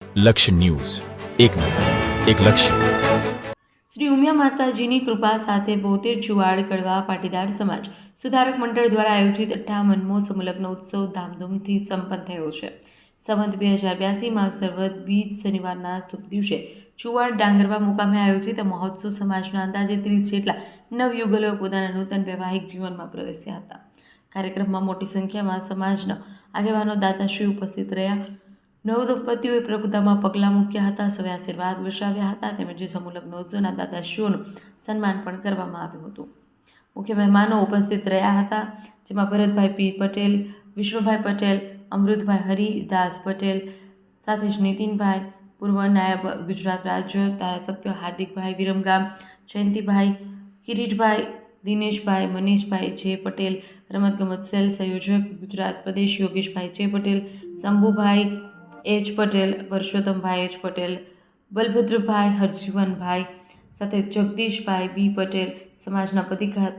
લક્ષ્ય ન્યૂઝ, એક નજર, એક લક્ષ્ય. શ્રી ઉમિયા માતાજીની કૃપા સાથે બોતેર ચુવાડ કડવા પાટીદાર સમાજ સુધારક મંડળ દ્વારા આયોજિત 58મો સમૂહલગ્ન ઉત્સવ ધામધૂમથી સંપન્ન થયો છે. સંવત 2082 માઘ સંવત બીજ શનિવારના શુભ દિવસે ચુવાડ ડાંગરવા મુકામે આયોજિત મહોત્સવ સમાજના અંદાજે 30 જેટલા નવયુગલોએ પોતાના નૂતન વૈવાહિક જીવનમાં પ્રવેશ્યા હતા. કાર્યક્રમમાં મોટી સંખ્યામાં સમાજના આગેવાનો દાતાશ્રી ઉપસ્થિત રહ્યા. નવ દંપતીઓએ પ્રભુતામાં પગલાં મૂક્યા હતા, સૌએ આશીર્વાદ વર્ષાવ્યા હતા તેમજ સમૂહ લગ્નોત્સવના દાતાશ્રીઓનું સન્માન પણ કરવામાં આવ્યું હતું. મુખ્ય મહેમાનો ઉપસ્થિત રહ્યા હતા, જેમાં ભરતભાઈ પી પટેલ, વિષ્ણુભાઈ પટેલ, અમૃતભાઈ હરિદાસ પટેલ, સાથે જ નીતિનભાઈ, પૂર્વ નાયબ ગુજરાત રાજ્ય ધારાસભ્ય હાર્દિકભાઈ વિરમગામ, જયંતિભાઈ, કિરીટભાઈ, દિનેશભાઈ, મનીષભાઈ જે પટેલ, રમતગમત સેલ સંયોજક ગુજરાત પ્રદેશ યોગેશભાઈ જે પટેલ, શંભુભાઈ એચ પટેલ, પરસોત્તમભાઈ એચ પટેલ, બલભદ્રભાઈ હરજીવનભાઈ, સાથે જગદીશભાઈ બી પટેલ સમાજના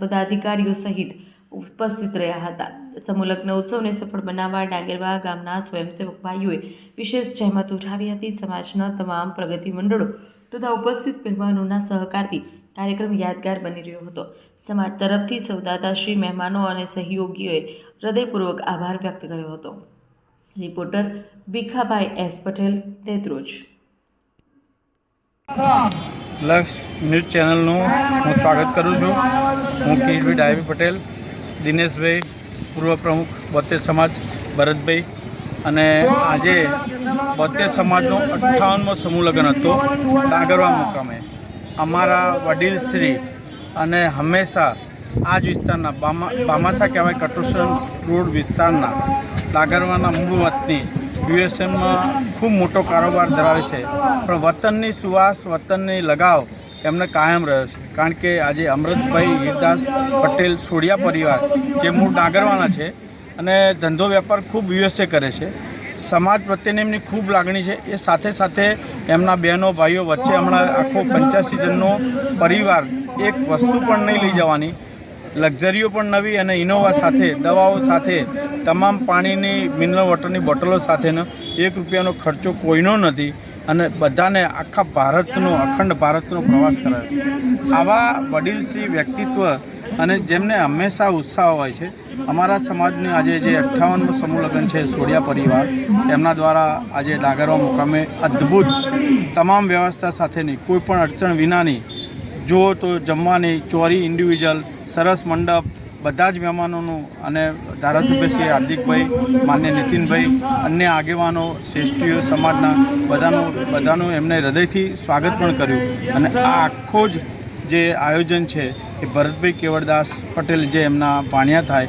પદાધિકારીઓ સહિત ઉપસ્થિત રહ્યા હતા. સમૂહ લગ્ન ઉત્સવને સફળ બનાવવા ડાંગરવા ગામના સ્વયંસેવક ભાઈઓએ વિશેષ જહેમત ઉઠાવી હતી. સમાજના તમામ પ્રગતિ મંડળો તથા ઉપસ્થિત મહેમાનોના સહકારથી કાર્યક્રમ યાદગાર બની રહ્યો હતો. સમાજ તરફથી સૌ દાતાશ્રી, મહેમાનો અને સહયોગીઓએ હૃદયપૂર્વક આભાર વ્યક્ત કર્યો હતો. રિપોર્ટર ભીખાભાઈ એસ પટેલ, તેતરોજ. લક્ષ ન્યૂઝ ચેનલનું હું સ્વાગત કરું છું. હું કિરીટભાઈ ડાયવી પટેલ, દિનેશભાઈ પૂર્વ પ્રમુખ બોતેર સમાજ ભરતભાઈ, અને આજે બોતેર સમાજનો 58મો સમૂહ લગ્ન હતો ડાંગરવા મુકામે. અમારા વડીલશ્રી અને હંમેશા આ જ વિસ્તારના બામાસા કહેવાય કટોસન રોડ વિસ્તારના ડાંગરવાના મૂળ વતની યુએસએમાં ખૂબ મોટો કારોબાર ધરાવે છે, પણ વતનની સુવાસ, વતનની લગાવ એમને કાયમ રહ્યો છે. કારણ કે આજે અમૃતભાઈ હીરદાસ પટેલ સોડિયા પરિવાર જે મૂળ ડાંગરવાના છે અને ધંધો વેપાર ખૂબ યુએસએ કરે છે. સમાજ પ્રત્યેની એમની ખૂબ લાગણી છે. એ સાથે સાથે એમના બહેનો ભાઈઓ વચ્ચે હમણાં આખો 85 જણનો પરિવાર એક વસ્તુ પણ નહીં લઈ જવાની, લક્ઝરીઓ પણ નવી અને ઇનોવા સાથે, દવાઓ સાથે, તમામ પાણીની મિનરલ વોટરની બોટલો સાથેનો 1 રૂપિયાનો ખર્ચો કોઈનો નથી અને બધાને આખા ભારતનો, અખંડ ભારતનો પ્રવાસ કરાયો. આવા વડીલશ્રી વ્યક્તિત્વ અને જેમને હંમેશા ઉત્સાહ હોય છે. અમારા સમાજની આજે જે 58મો સમૂહ લગ્ન છે સોડિયા પરિવાર, એમના દ્વારા આજે ડાંગરવા મુકામે અદ્ભુત તમામ વ્યવસ્થા સાથેની, કોઈ પણ અડચણ વિનાની, જુઓ તો જમવાની, ચોરી ઇન્ડિવિજ્યુઅલ, સરસ મંડપ, બધા જ મહેમાનોનું અને ધારાસભ્ય શ્રી હાર્દિકભાઈ, માન્ય નીતિનભાઈ, અન્ય આગેવાનો, શ્રેષ્ઠીઓ સમાજના બધાનું એમને હૃદયથી સ્વાગત પણ કર્યું. અને આ આખો જ જે આયોજન છે એ ભરતભાઈ કેવળદાસ પટેલ જે એમના ભાણિયા થાય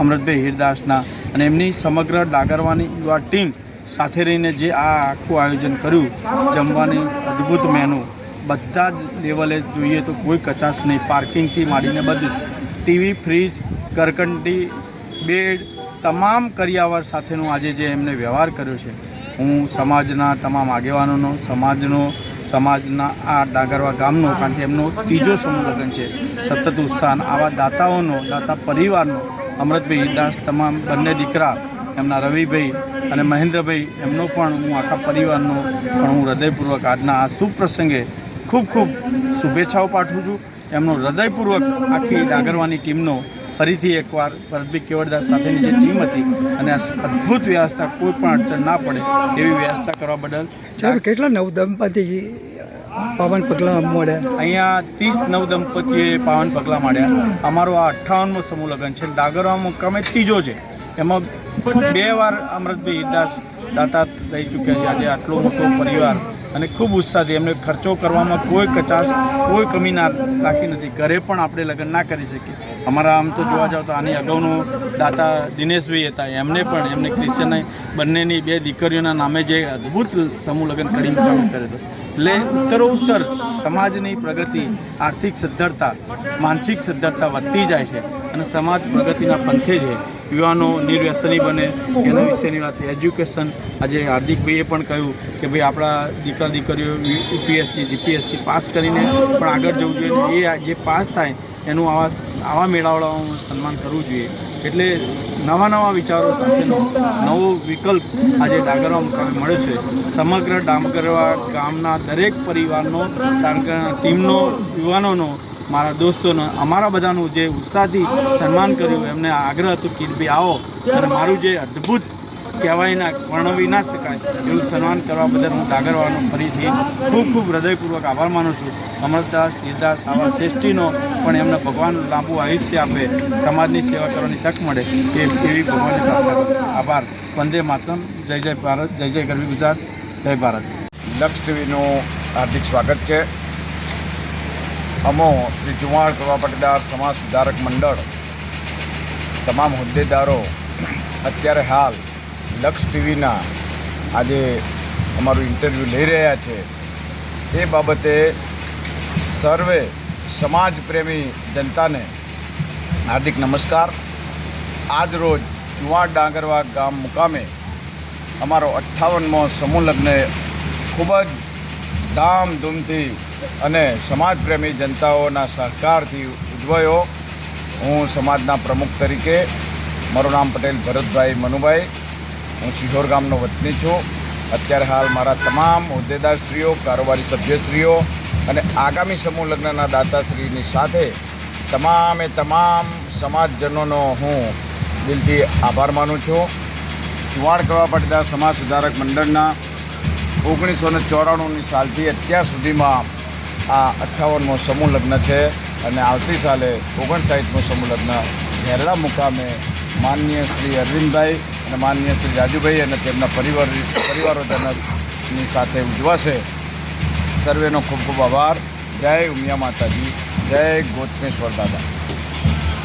અમૃતભાઈ હીરદાસના, અને એમની સમગ્ર ડાંગરવાની યુવા ટીમ સાથે રહીને જે આ આખું આયોજન કર્યું, જમવાની અદ્ભુત મેનુ, બધા જ લેવલે જોઈએ તો કોઈ કચાશ નહીં, પાર્કિંગથી માંડીને બધું જ, ટીવી, ફ્રીજ, ઘરકંટી, બેડ, તમામ કરિયાવર સાથેનો આજે જે એમને વ્યવહાર કર્યો છે, હું સમાજના તમામ આગેવાનોનો, સમાજના આ ડાંગરવા ગામનો, કારણ કે એમનો 3જો સમૂહ લગ્ન છે, સતત ઉત્સાહ, આવા દાતાઓનો, દાતા પરિવારનો, અમૃતભાઈ હીરદાસ, તમામ બંને દીકરા એમના રવિભાઈ અને મહેન્દ્રભાઈ, એમનો પણ હું આખા પરિવારનો પણ હું હૃદયપૂર્વક આજના આ શુભ પ્રસંગે ખૂબ ખૂબ શુભેચ્છાઓ પાઠવું છું. એમનો હૃદયપૂર્વક આખી ડાંગરવાની ટીમનો ફરીથી એકવાર ભરતભાઈ કેવળદાસ સાથેની જે ટીમ હતી અને આ અદ્ભુત વ્યવસ્થા, કોઈ પણ અડચણ ના પડે એવી વ્યવસ્થા કરવા બદલ. સાહેબ, કેટલા નવ દંપતી પાવન પગલાં મળ્યા? અહીંયા 30 નવ દંપતીએ પાવન પગલાં માંડ્યા. અમારો આ 58મો સમૂહ લગ્ન છે. ડાંગરવા મુકામે 3જો છે. એમાં 2 વાર અમૃતભાઈ હીરદાસ દાતા રહી ચૂક્યા છે. આજે આટલો મોટો પરિવાર અને ખૂબ ઉત્સાહથી, એમને ખર્ચો કરવામાં કોઈ કચાશ, કોઈ કમી ના રાખી નથી. ઘરે પણ આપણે લગ્ન ના કરી શકીએ. અમારા આમ તો જોવા જાવ તો આની અગાઉનું દાતા દિનેશભાઈ હતા, એમને પણ એમને ક્રિશ્ચન બંનેની 2 દીકરીઓના નામે જે અદ્ભુત સમૂહ લગ્ન કરી કર્યો હતો. એટલે ઉત્તરોત્તર સમાજની પ્રગતિ, આર્થિક સદ્ધરતા, માનસિક સદ્ધરતા વધતી જાય છે અને સમાજ પ્રગતિના પંથે છે. યુવાનો નિર્વ્યસની બને એના વિશેની વાત. એજ્યુકેશન, આજે હાર્દિકભાઈએ પણ કહ્યું કે ભાઈ આપણા દીકરીઓ યુપીએસસી, જીપીએસસી પાસ કરીને પણ આગળ જવું જોઈએ. એ જે પાસ થાય એનું આવા મેળાવડાઓનું સન્માન કરવું જોઈએ. એટલે નવા વિચારો સાથેનો નવો વિકલ્પ આજે ડાંગરવા મુકામે મળ્યો છે. સમગ્ર ડાંગરવા ગામના દરેક પરિવારનો, ટીમનો, યુવાનોનો, મારા દોસ્તોનો, અમારા બધાનું જે ઉત્સાહથી સન્માન કર્યું, એમને આગ્રહ હતો કે ભાઈ આવો અને મારું જે અદ્ભુત કહેવાય વર્ણવી ના શકાય એવું સન્માન કરવા બદલ હું ડાંગરવાનો ફરીથી ખૂબ ખૂબ હૃદયપૂર્વક આભાર માનું છું. અમરદાસ હીરદાસ આવા શ્રેષ્ઠીનો પણ એમને ભગવાન લાંબુ આયુષ્ય આપે, સમાજની સેવા કરવાની તક મળે એવી ભગવાનને પ્રાર્થના કરું. આભાર. વંદે માતરમ. જય જય ભારત. જય જય ગરવી ગુજરાત. જય ભારત. લક્ષ ટીવીનું હાર્દિક સ્વાગત છે. અમો શ્રી ચુવાડ કડવા પાટીદાર સમાજ સુધારક મંડળ તમામ હોદ્દેદારો અત્યારે હાલ લક્ષ ટીવીના આજે અમારું ઇન્ટરવ્યૂ લઈ રહ્યા છે. એ બાબતે સર્વે સમાજ પ્રેમી જનતાને હાર્દિક નમસ્કાર. આજ રોજ ચુવાડ ડાંગરવા ગામ મુકામે અમારો 58મો સમૂહ લગ્ન ખૂબ જ ધામધૂમથી અને સમાજપ્રેમી જનતાઓના સહકારથી ઉજવાયો. હું સમાજના પ્રમુખ તરીકે, મારું નામ પટેલ ભરતભાઈ મનુભાઈ, હું શિહોર ગામનો વતની છું. અત્યારે હાલ મારા તમામ હોદ્દેદારશ્રીઓ, કારોબારી સભ્યશ્રીઓ અને આગામી સમૂહ લગ્નના દાતાશ્રીની સાથે તમામ સમાજજનોનો હું દિલથી આભાર માનું છું. ચુવાડ કડવા પાટીદાર સમાજ સુધારક મંડળના 1994ની સાલથી અત્યાર સુધીમાં આ 58મો સમૂહ લગ્ન છે અને આવતી સાલે 59મો સમૂહ લગ્ન ઘેરડા મુકામે માનનીય શ્રી અરવિંદભાઈ અને માનનીય શ્રી રાજુભાઈ અને તેમના પરિવારોજનની સાથે ઉજવાશે. સર્વેનો ખૂબ ખૂબ આભાર. જય ઉમિયા માતાજી. જય ગોતમેશ્વર દાદા.